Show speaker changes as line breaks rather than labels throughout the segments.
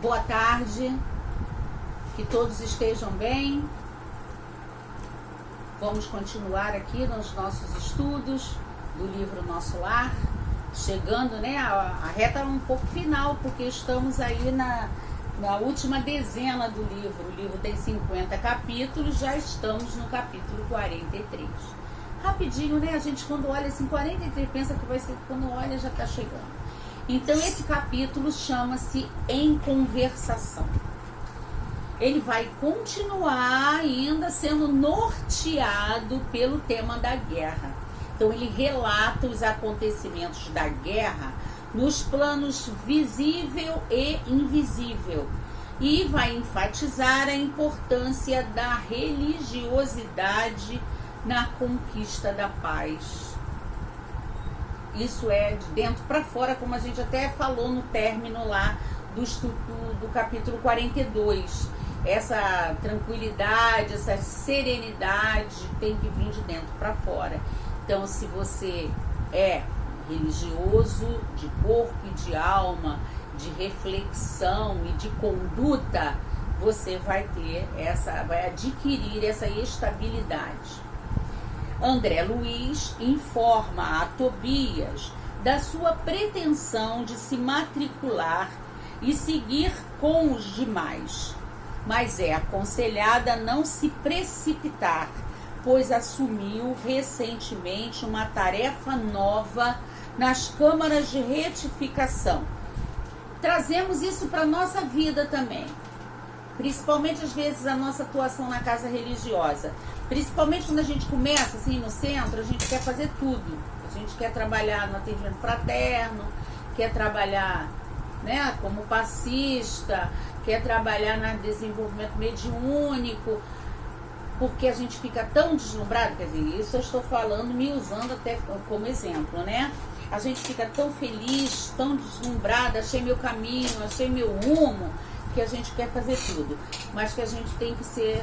Boa tarde, que todos estejam bem. Vamos continuar aqui nos nossos estudos do livro Nosso Lar, chegando, né, a reta um pouco final, porque estamos aí na última dezena do livro. O livro tem 50 capítulos, já estamos no capítulo 43. Rapidinho, né? A gente quando olha assim, 43, pensa que vai ser, quando olha já está chegando. Então esse capítulo chama-se Em Conversação. Ele vai continuar ainda sendo norteado pelo tema da guerra. Então ele relata os acontecimentos da guerra nos planos visível e invisível e vai enfatizar a importância da religiosidade na conquista da paz. Isso é de dentro para fora, como a gente até falou no término lá do capítulo 42. Essa tranquilidade, essa serenidade tem que vir de dentro para fora. Então, se você é religioso de corpo e de alma, de reflexão e de conduta, você vai adquirir essa estabilidade. André Luiz informa a Tobias da sua pretensão de se matricular e seguir com os demais, mas é aconselhada a não se precipitar, pois assumiu recentemente uma tarefa nova nas câmaras de retificação. Trazemos isso para a nossa vida também, principalmente às vezes a nossa atuação na casa religiosa. Principalmente quando a gente começa assim no centro, a gente quer fazer tudo. A gente quer trabalhar no atendimento fraterno, quer trabalhar, né, como passista, quer trabalhar no desenvolvimento mediúnico, porque a gente fica tão deslumbrado, quer dizer, isso eu estou falando, me usando até como exemplo, né? A gente fica tão feliz, tão deslumbrada, achei meu caminho, achei meu rumo, que a gente quer fazer tudo, mas que a gente tem que ser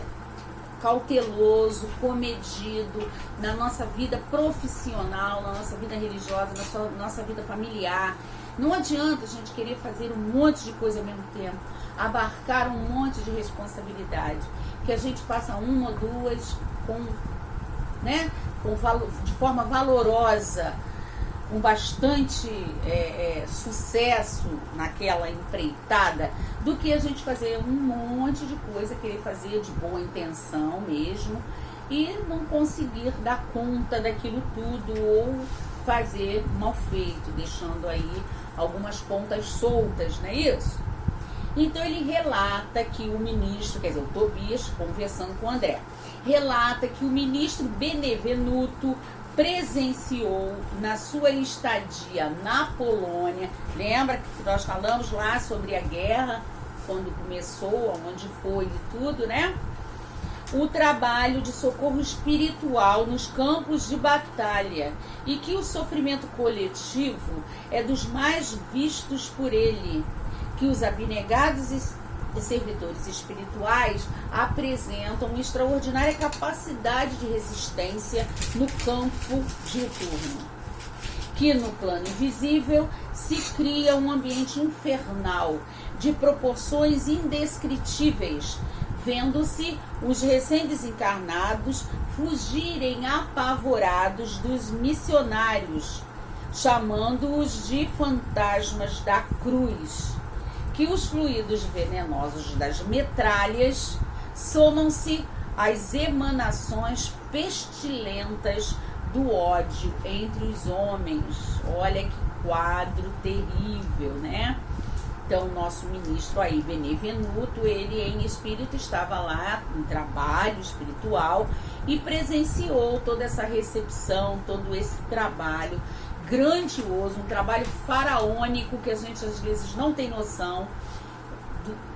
cauteloso, comedido na nossa vida profissional, na nossa vida religiosa, na nossa vida familiar. Não adianta a gente querer fazer um monte de coisa ao mesmo tempo, abarcar um monte de responsabilidade, que a gente faça uma ou duas de forma valorosa, com bastante sucesso naquela empreitada, do que a gente fazer um monte de coisa, querer fazer de boa intenção mesmo, e não conseguir dar conta daquilo tudo, ou fazer mal feito, deixando aí algumas pontas soltas, não é isso? Então ele relata que o ministro, quer dizer, o Tobias, conversando com o André, relata que o ministro Benevenuto presenciou na sua estadia na Polônia. Lembra que nós falamos lá sobre a guerra, quando começou, onde foi e tudo, né? O trabalho de socorro espiritual nos campos de batalha, e que o sofrimento coletivo é dos mais vistos por ele, que os abnegados e servidores espirituais apresentam extraordinária capacidade de resistência no campo diuturno, que no plano invisível se cria um ambiente infernal de proporções indescritíveis, vendo-se os recém-desencarnados fugirem apavorados dos missionários, chamando-os de fantasmas da cruz, que os fluidos venenosos das metralhas somam-se às emanações pestilentas do ódio entre os homens. Olha que quadro terrível, né? Então, o nosso ministro aí, Benevenuto, ele em espírito estava lá em trabalho espiritual e presenciou toda essa recepção, todo esse trabalho grandioso, um trabalho faraônico que a gente às vezes não tem noção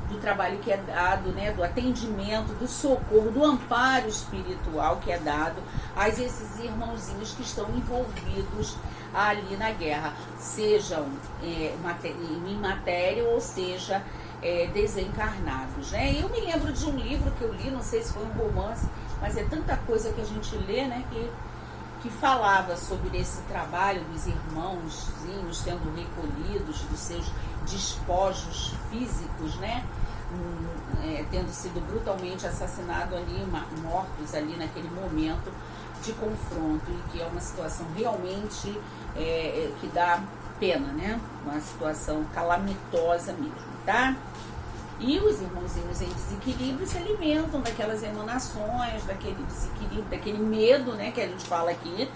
do trabalho que é dado, né, do atendimento, do socorro, do amparo espiritual que é dado a esses irmãozinhos que estão envolvidos ali na guerra, sejam em matéria ou seja desencarnados, né? Eu me lembro de um livro que eu li, não sei se foi um romance, mas é tanta coisa que a gente lê, né, que falava sobre esse trabalho dos irmãozinhos sendo recolhidos dos seus despojos físicos, né? Tendo sido brutalmente assassinados ali, mortos ali naquele momento de confronto, e que é uma situação realmente que dá pena, né? Uma situação calamitosa mesmo, tá? E os irmãozinhos em desequilíbrio se alimentam daquelas emanações, daquele desequilíbrio, daquele medo, né, que a gente fala aqui,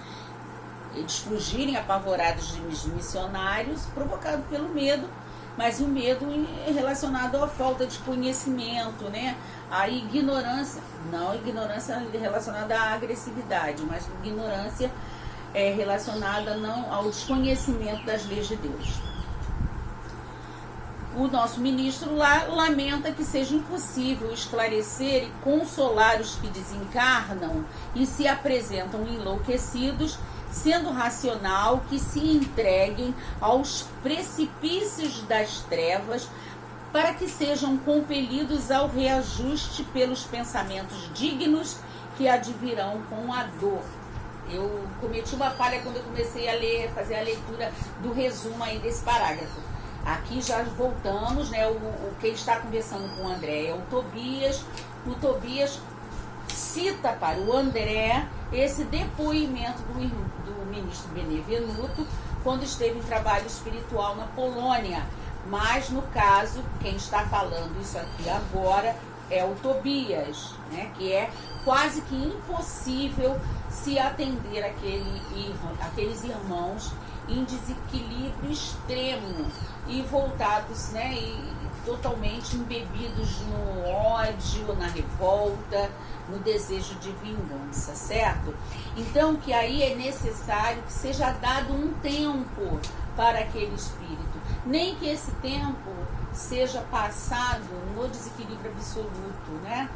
eles fugirem apavorados de missionários, provocado pelo medo, mas o medo é relacionado à falta de conhecimento, né? A ignorância, não ignorância relacionada à agressividade, mas ignorância relacionada não ao desconhecimento das leis de Deus. O nosso ministro lá lamenta que seja impossível esclarecer e consolar os que desencarnam e se apresentam enlouquecidos, sendo racional que se entreguem aos precipícios das trevas para que sejam compelidos ao reajuste pelos pensamentos dignos que advirão com a dor. Eu cometi uma falha quando eu comecei a fazer a leitura do resumo aí desse parágrafo. Aqui já voltamos, né? Quem está conversando com o André é o Tobias. O Tobias cita para o André esse depoimento do ministro Benevenuto quando esteve em trabalho espiritual na Polônia. Mas, no caso, quem está falando isso aqui agora é o Tobias, né? Que é quase que impossível se atender aqueles irmãos em desequilíbrio extremo e voltados, né, e totalmente embebidos no ódio, na revolta, no desejo de vingança, certo? Então, que aí é necessário que seja dado um tempo para aquele espírito, nem que esse tempo seja passado no desequilíbrio absoluto, né?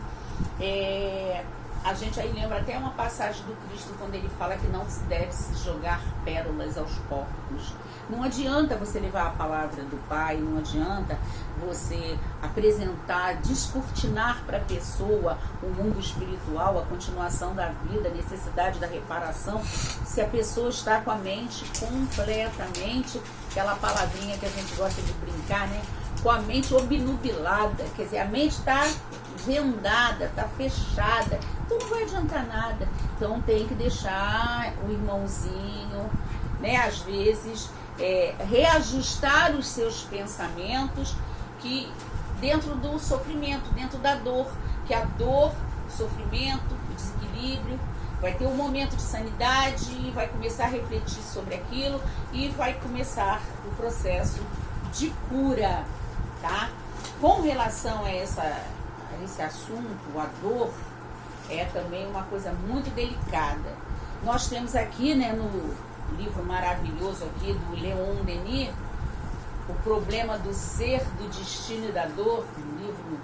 A gente aí lembra até uma passagem do Cristo quando ele fala que não se deve se jogar pérolas aos porcos. Não adianta você levar a palavra do Pai, não adianta você apresentar, descortinar para a pessoa o mundo espiritual, a continuação da vida, a necessidade da reparação, se a pessoa está com a mente completamente, aquela palavrinha que a gente gosta de brincar, né? Com a mente obnubilada, quer dizer, a mente está vendada, está fechada, então não vai adiantar nada. Então tem que deixar o irmãozinho, né, às vezes, reajustar os seus pensamentos que dentro do sofrimento, dentro da dor, que a dor, o sofrimento, o desequilíbrio, vai ter um momento de sanidade, vai começar a refletir sobre aquilo e vai começar o processo de cura, tá? Com relação a esse assunto, a dor, é também uma coisa muito delicada. Nós temos aqui, né, no livro maravilhoso aqui do Leon Denis, O Problema do Ser, do Destino e da Dor, um livro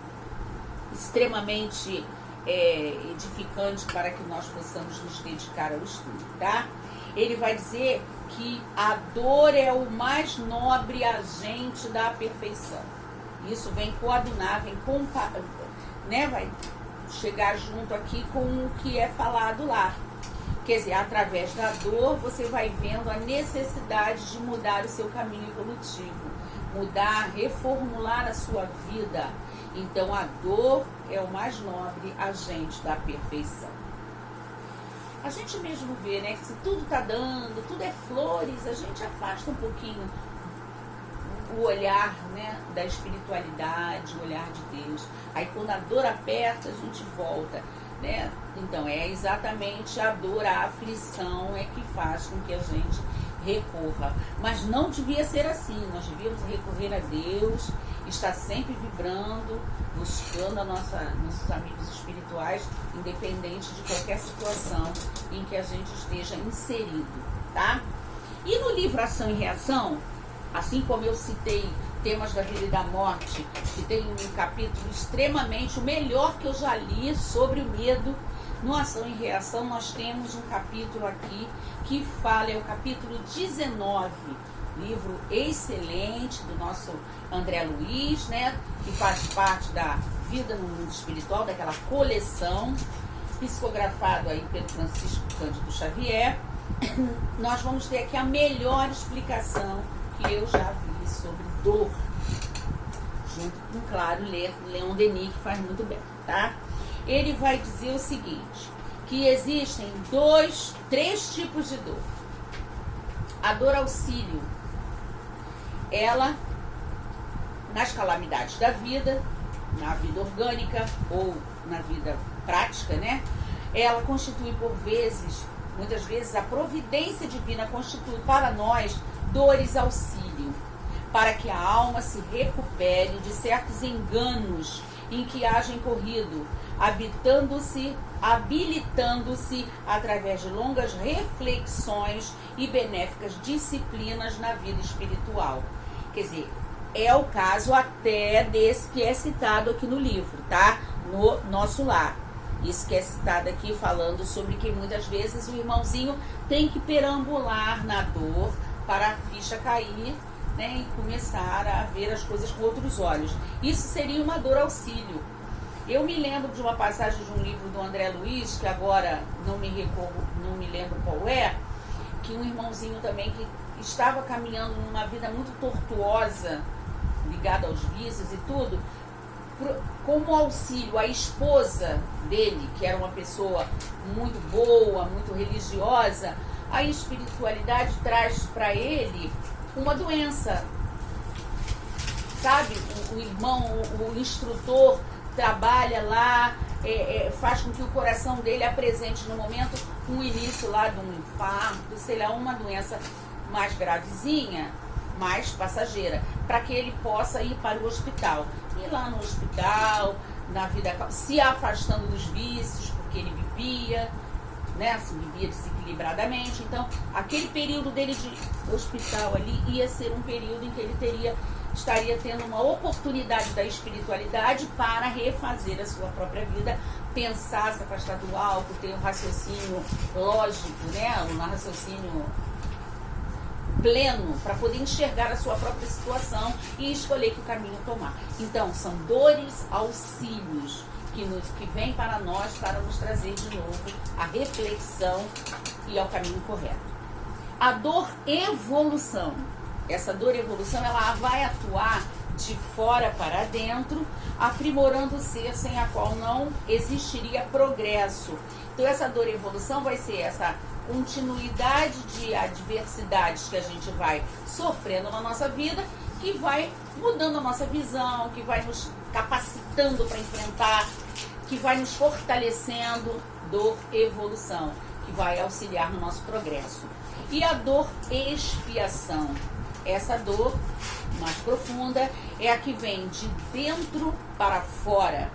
extremamente edificante para que nós possamos nos dedicar ao estudo, tá? Ele vai dizer que a dor é o mais nobre agente da perfeição. Isso vem coadunar, né, vai chegar junto aqui com o que é falado lá. Quer dizer, através da dor você vai vendo a necessidade de mudar o seu caminho evolutivo, mudar, reformular a sua vida. Então a dor é o mais nobre agente da perfeição. A gente mesmo vê, né, que se tudo está dando, tudo é flores, a gente afasta um pouquinho o olhar, né, da espiritualidade, o olhar de Deus. Aí quando a dor aperta, a gente volta, né? Então é exatamente a dor, a aflição é que faz com que a gente recorra. Mas não devia ser assim, nós devíamos recorrer a Deus, estar sempre vibrando, buscando nossos amigos espirituais, independente de qualquer situação em que a gente esteja inserido, tá? E no livro Ação e Reação, assim como eu citei Temas da Vida e da Morte, que tem um capítulo extremamente, o melhor que eu já li sobre o medo, no Ação e Reação nós temos um capítulo aqui que fala, é o capítulo 19, livro excelente do nosso André Luiz, né, que faz parte da Vida no Mundo Espiritual, daquela coleção, psicografado aí pelo Francisco Cândido Xavier. nós vamos ter aqui a melhor explicação que eu já vi sobre dor, junto com, claro, Leon Denis, que faz muito bem, tá? Ele vai dizer o seguinte, que existem três tipos de dor. A dor auxílio, ela, nas calamidades da vida, na vida orgânica ou na vida prática, né? Ela constitui por vezes, muitas vezes, a providência divina constitui para nós dores auxílio, para que a alma se recupere de certos enganos em que haja incorrido, habilitando-se através de longas reflexões e benéficas disciplinas na vida espiritual. Quer dizer, é o caso até desse que é citado aqui no livro, tá? No Nosso Lar. Isso que é citado aqui, falando sobre que muitas vezes o irmãozinho tem que perambular na dor para a ficha cair, né, e começar a ver as coisas com outros olhos. Isso seria uma dor auxílio. Eu me lembro de uma passagem de um livro do André Luiz, que agora não me lembro qual é, que um irmãozinho também que estava caminhando numa vida muito tortuosa, ligada aos vícios e tudo, como auxílio, a esposa dele, que era uma pessoa muito boa, muito religiosa, a espiritualidade traz para ele uma doença, sabe? O irmão, o instrutor trabalha lá, faz com que o coração dele apresente no momento um início lá de um infarto, sei lá, uma doença mais gravezinha, mais passageira, para que ele possa ir para o hospital. E lá no hospital, na vida, se afastando dos vícios, porque ele bebia, né, se vivia desequilibradamente. Então, aquele período dele de hospital ali ia ser um período em que ele estaria tendo uma oportunidade da espiritualidade para refazer a sua própria vida, pensar, se afastar do álcool, ter um raciocínio lógico, né, um raciocínio pleno, para poder enxergar a sua própria situação e escolher que caminho tomar. Então, são dores auxílios que vem para nós para nos trazer de novo a reflexão e ao caminho correto. A dor evolução. Essa dor evolução, ela vai atuar de fora para dentro, aprimorando o ser, sem a qual não existiria progresso. Então, essa dor evolução vai ser essa continuidade de adversidades que a gente vai sofrendo na nossa vida, que vai mudando a nossa visão, que vai nos capacitando para enfrentar, que vai nos fortalecendo. Dor evolução, que vai auxiliar no nosso progresso. E a dor expiação. Essa dor mais profunda é a que vem de dentro para fora,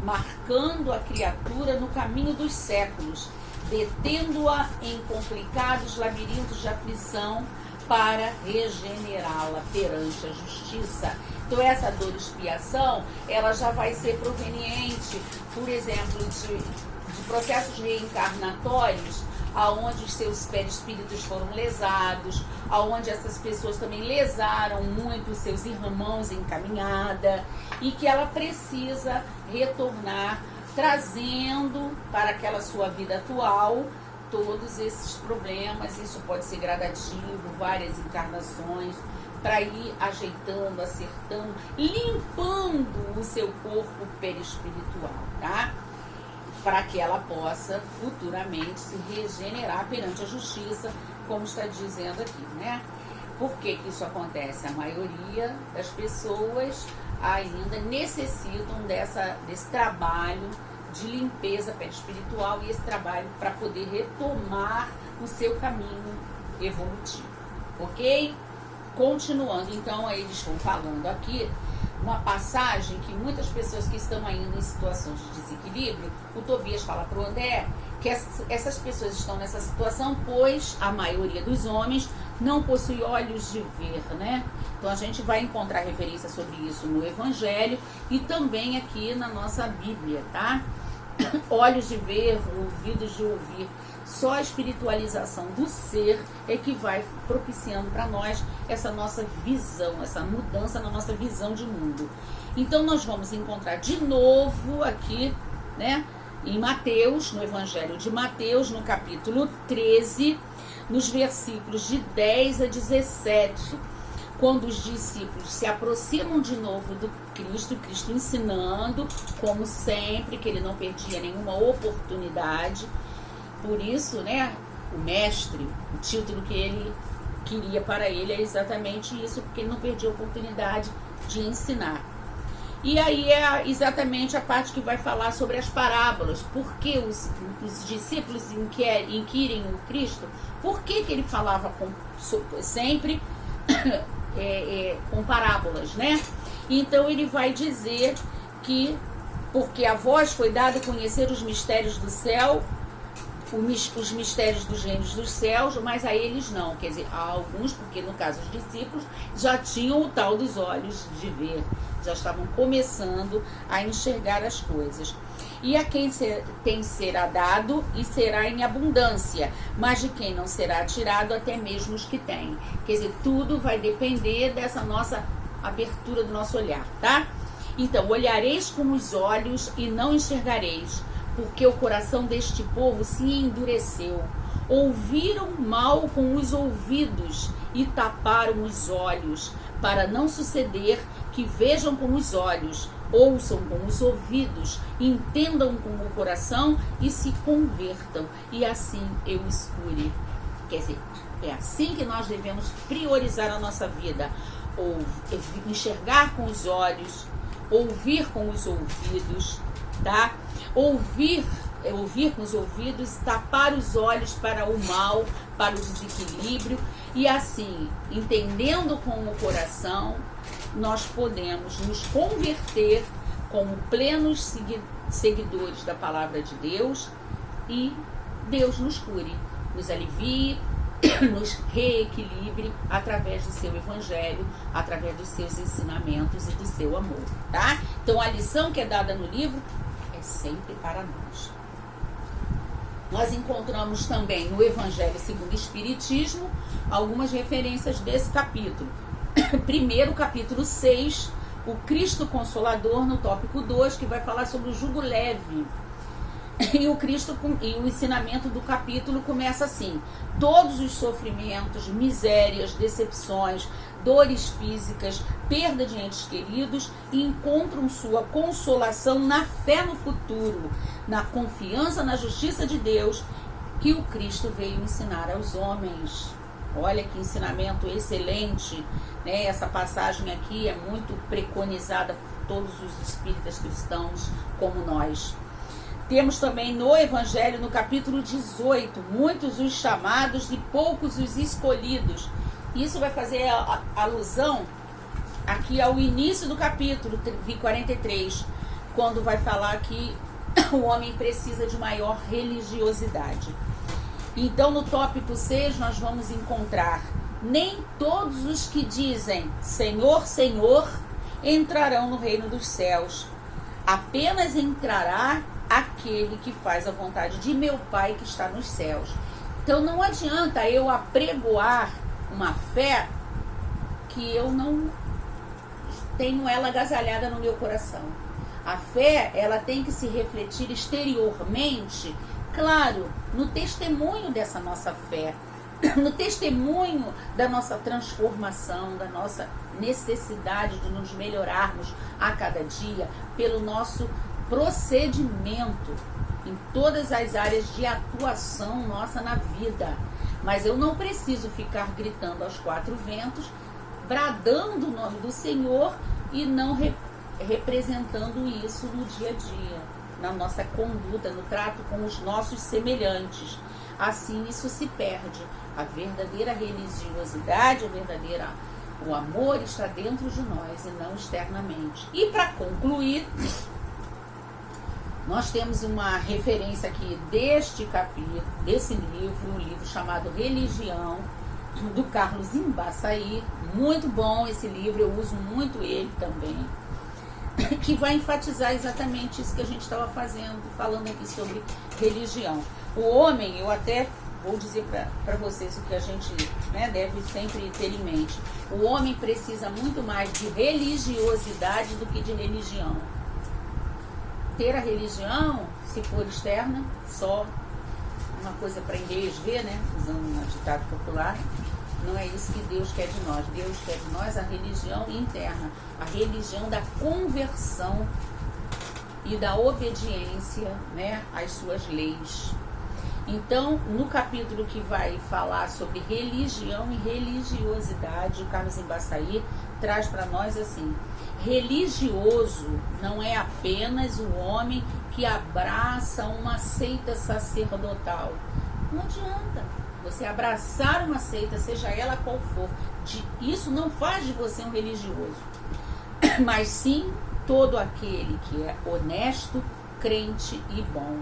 marcando a criatura no caminho dos séculos, detendo-a em complicados labirintos de aflição para regenerá-la perante a justiça. Então, essa dor de expiação, ela já vai ser proveniente, por exemplo, de processos reencarnatórios, aonde os seus perispíritos foram lesados, aonde essas pessoas também lesaram muito os seus irmãos em caminhada, e que ela precisa retornar, trazendo para aquela sua vida atual todos esses problemas. Isso pode ser gradativo, várias encarnações, para ir ajeitando, acertando, limpando o seu corpo perispiritual, tá? Para que ela possa futuramente se regenerar perante a justiça, como está dizendo aqui, né? Por que que isso acontece? A maioria das pessoas ainda necessitam desse trabalho de limpeza perispiritual, e esse trabalho para poder retomar o seu caminho evolutivo, ok? Continuando, então, aí eles estão falando aqui uma passagem que muitas pessoas que estão ainda em situações de desequilíbrio, o Tobias fala para o André que essas pessoas estão nessa situação, pois a maioria dos homens não possui olhos de ver, né? Então a gente vai encontrar referência sobre isso no Evangelho e também aqui na nossa Bíblia, tá? Olhos de ver, ouvidos de ouvir. Só a espiritualização do ser é que vai propiciando para nós essa nossa visão, essa mudança na nossa visão de mundo. Então nós vamos encontrar de novo aqui, né, em Mateus, no Evangelho de Mateus, no capítulo 13, nos versículos de 10 a 17, quando os discípulos se aproximam de novo do Cristo, Cristo ensinando, como sempre, que ele não perdia nenhuma oportunidade. Por isso, né, o mestre, o título que ele queria para ele é exatamente isso, porque ele não perdia a oportunidade de ensinar. E aí é exatamente a parte que vai falar sobre as parábolas. Por que os discípulos inquirem o Cristo? Por que ele falava sempre com parábolas, né? Então ele vai dizer que porque a vós foi dado conhecer os mistérios do céu, os mistérios dos reinos dos céus, mas a eles não. Quer dizer, a alguns, porque no caso os discípulos já tinham o tal dos olhos de ver, já estavam começando a enxergar as coisas. E a quem tem será dado e será em abundância, mas de quem não será tirado até mesmo os que têm. Quer dizer, tudo vai depender dessa nossa abertura do nosso olhar, tá? Então, olhareis com os olhos e não enxergareis, porque o coração deste povo se endureceu. Ouviram mal com os ouvidos e taparam os olhos, para não suceder que vejam com os olhos, ouçam com os ouvidos, entendam com o coração e se convertam, e assim eu os cure. Quer dizer, é assim que nós devemos priorizar a nossa vida. Ou enxergar com os olhos, ouvir com os ouvidos, tá? Ouvir com os ouvidos, tapar os olhos para o mal, para o desequilíbrio, e assim, entendendo com o coração, nós podemos nos converter como plenos seguidores da palavra de Deus, e Deus nos cure, nos alivie, nos reequilibre através do seu evangelho, através dos seus ensinamentos e do seu amor, tá? Então a lição que é dada no livro é sempre para nós. Nós encontramos também no Evangelho segundo o Espiritismo algumas referências desse capítulo. Primeiro, capítulo 6, o Cristo Consolador, no tópico 2, que vai falar sobre o jugo leve. E o ensinamento do capítulo começa assim: todos os sofrimentos, misérias, decepções, dores físicas, perda de entes queridos encontram sua consolação na fé no futuro, na confiança na justiça de Deus que o Cristo veio ensinar aos homens. Olha que ensinamento excelente, né? Essa passagem aqui é muito preconizada por todos os espíritas cristãos como nós. Temos também no Evangelho, no capítulo 18, muitos os chamados e poucos os escolhidos. Isso vai fazer alusão aqui ao início do capítulo 43, quando vai falar que o homem precisa de maior religiosidade. Então, no tópico 6, nós vamos encontrar: nem todos os que dizem Senhor, Senhor, entrarão no reino dos céus. Apenas entrará aquele que faz a vontade de meu Pai que está nos céus. Então não adianta eu apregoar uma fé que eu não tenho ela agasalhada no meu coração. A fé, ela tem que se refletir exteriormente, claro, no testemunho dessa nossa fé, no testemunho da nossa transformação, da nossa necessidade de nos melhorarmos a cada dia, pelo nosso procedimento em todas as áreas de atuação nossa na vida. Mas eu não preciso ficar gritando aos quatro ventos, bradando o nome do Senhor e não representando isso no dia a dia, na nossa conduta, no trato com os nossos semelhantes. Assim isso se perde. A verdadeira religiosidade, o amor está dentro de nós e não externamente. E para concluir, nós temos uma referência aqui deste capítulo, desse livro, um livro chamado Religião, do Carlos Embaçaí. Muito bom esse livro, eu uso muito ele também, que vai enfatizar exatamente isso que a gente estava falando aqui sobre religião. O homem, eu até vou dizer para vocês o que a gente, né, deve sempre ter em mente. O homem precisa muito mais de religiosidade do que de religião. ter a religião, se for externa, só uma coisa para inglês ver, né? Usando um ditado popular, não é isso que Deus quer de nós. Deus quer de nós a religião interna, a religião da conversão e da obediência, né, às suas leis. Então, no capítulo que vai falar sobre religião e religiosidade, o Carlos Embaçaí traz para nós assim: religioso não é apenas o homem que abraça uma seita sacerdotal. Não adianta você abraçar uma seita, seja ela qual for. Isso não faz de você um religioso, mas sim todo aquele que é honesto, crente e bom.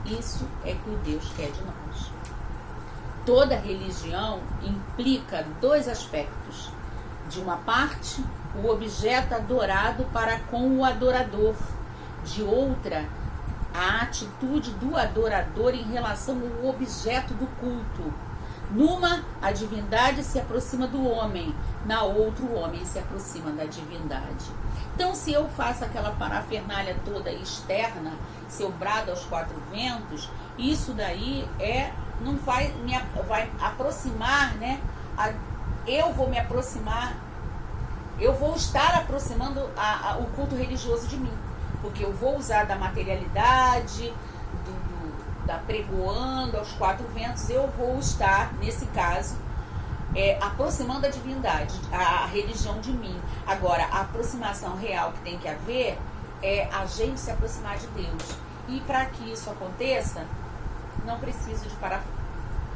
Isso é que o Deus quer de nós. Toda religião implica dois aspectos. De uma parte, o objeto adorado para com o adorador. De outra, a atitude do adorador em relação ao objeto do culto. Numa, a divindade se aproxima do homem. Na outra, o homem se aproxima da divindade. Então, se eu faço aquela parafernália toda externa, se eu brado aos quatro ventos, isso daí não vai aproximar, né? Eu vou me aproximar, eu vou estar aproximando o culto religioso de mim, porque eu vou usar da materialidade, da pregoando aos quatro ventos, eu vou estar, nesse caso, aproximando a divindade, a religião de mim. Agora, a aproximação real que tem que haver é a gente se aproximar de Deus. E para que isso aconteça, não preciso de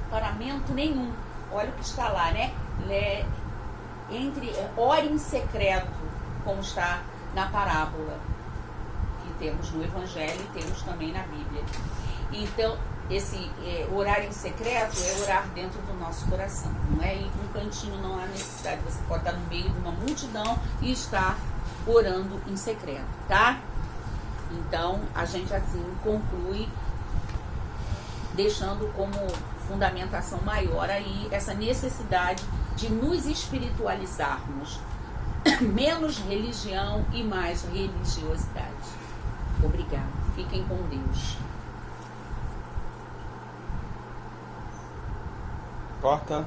paramento nenhum. Olha o que está lá, né? Ore em secreto, como está na parábola que temos no Evangelho e temos também na Bíblia. Então, esse orar em secreto é orar dentro do nosso coração. Não é ir para um cantinho, não há necessidade. Você pode estar no meio de uma multidão e estar orando em secreto, tá? Então, a gente assim conclui, deixando como fundamentação maior aí essa necessidade de nos espiritualizarmos. Menos religião e mais religiosidade. Obrigada. Fiquem com Deus.
Corta.